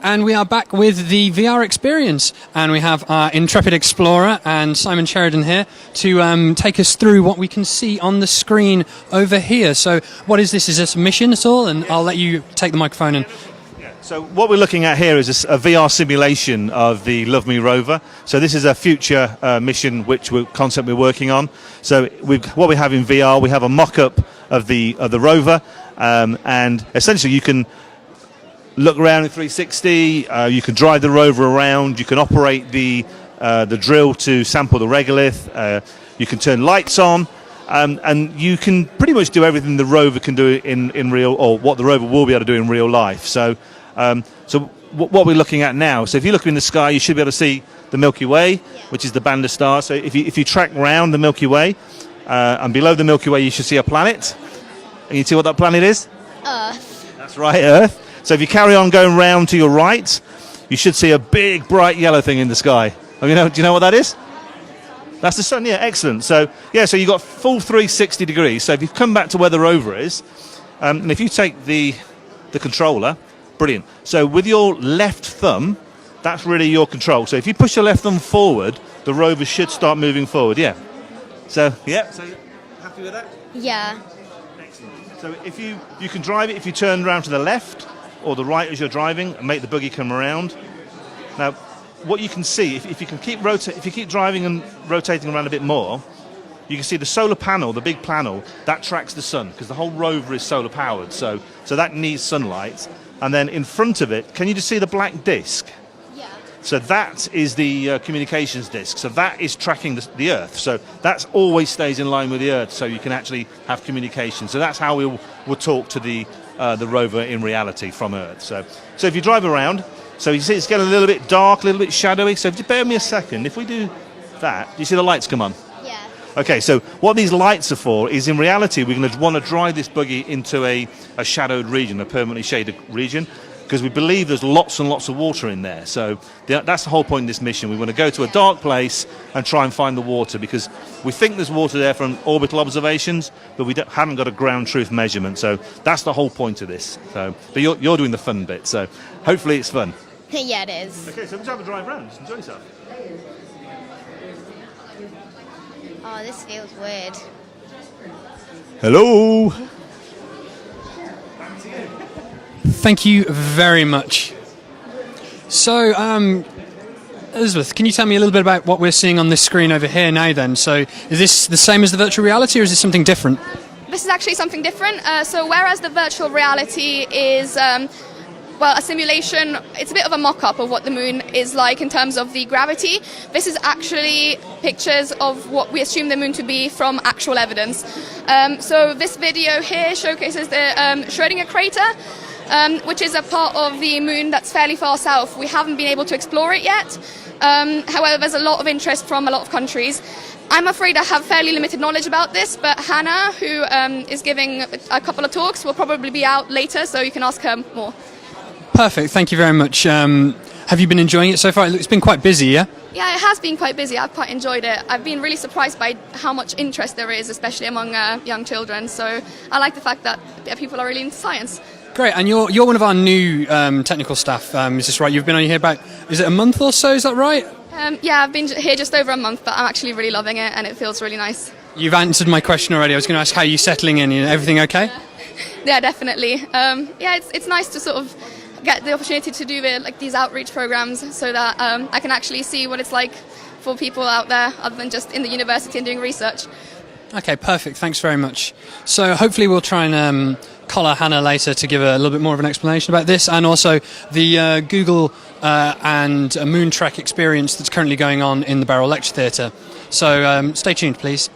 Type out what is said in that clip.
And we are back with the VR experience, and we have our intrepid explorer and Simon Sheridan here to take us through what we can see on the screen over here. So what is this? Is this a mission at all? And I'll let you take the microphone. And so what we're looking at here is a VR simulation of the LUVMI rover. So this is a future mission concept we're working on. So what we have in VR, we have a mock-up of the rover, and essentially you can look around in 360. You can drive the rover around. You can operate the drill to sample the regolith. You can turn lights on, and you can pretty much do everything the rover can do in real, or what the rover will be able to do in real life. So what we're looking at now. So if you look in the sky, you should be able to see the Milky Way, which is the band of stars. So if you track round the Milky Way, and below the Milky Way, you should see a planet. And you see what that planet is? Earth. That's right, Earth. So if you carry on going round to your right, you should see a big, bright yellow thing in the sky. Do you know what that is? That's the sun, yeah, excellent. So you've got full 360 degrees. So if you come back to where the rover is, and if you take the controller, brilliant. So with your left thumb, that's really your control. So if you push your left thumb forward, the rover should start moving forward, yeah. So you're happy with that? Yeah. Excellent. So if you can drive it if you turn around to the left or the right as you're driving and make the buggy come around. Now, what you can see, if you keep driving and rotating around a bit more, you can see the solar panel, the big panel, that tracks the sun because the whole rover is solar powered. So that needs sunlight. And then in front of it, can you just see the black disc? Yeah. So that is the communications disc. So that is tracking the Earth. So that always stays in line with the Earth. So you can actually have communication. So that's how we'll talk to the rover in reality from Earth. So if you drive around, so you see it's getting a little bit dark, a little bit shadowy. So if you bear me a second, if we do that, do you see the lights come on? Yeah. Okay, so what these lights are for is in reality we're going to want to drive this buggy into a shadowed region, a permanently shaded region, because we believe there's lots and lots of water in there. So that's the whole point of this mission. We want to go to a dark place and try and find the water, because we think there's water there from orbital observations, but we haven't got a ground truth measurement. So that's the whole point of this. So, but you're doing the fun bit, so hopefully it's fun. Yeah, it is. Okay, so let's have a drive around. Just enjoy yourself. Oh, this feels weird. Hello. thank you very much. So, Elizabeth, can you tell me a little bit about what we're seeing on this screen over here now then? So is this the same as the virtual reality, or is this something different? This is actually something different. So whereas the virtual reality is, a simulation, it's a bit of a mock-up of what the moon is like in terms of the gravity. This is actually pictures of what we assume the moon to be from actual evidence. So this video here showcases the Schrödinger crater, which is a part of the moon that's fairly far south. We haven't been able to explore it yet. However, there's a lot of interest from a lot of countries. I'm afraid I have fairly limited knowledge about this, but Hannah, who is giving a couple of talks, will probably be out later, so you can ask her more. Perfect, thank you very much. Have you been enjoying it so far? It's been quite busy, yeah? Yeah, it has been quite busy. I've quite enjoyed it. I've been really surprised by how much interest there is, especially among young children. So I like the fact that people are really into science. Great, and you're one of our new technical staff, is this right? You've been on here about, is it a month or so, is that right? Yeah, I've been here just over a month, but I'm actually really loving it and it feels really nice. You've answered my question already. I was going to ask how you're settling in. Everything okay? Yeah, definitely. It's nice to sort of get the opportunity to do these outreach programs so that I can actually see what it's like for people out there other than just in the university and doing research. Okay, perfect. Thanks very much. So hopefully we'll try and collar Hannah later to give a little bit more of an explanation about this, and also the Google and Moon Trek experience that's currently going on in the Barrel Lecture Theatre. So stay tuned, please.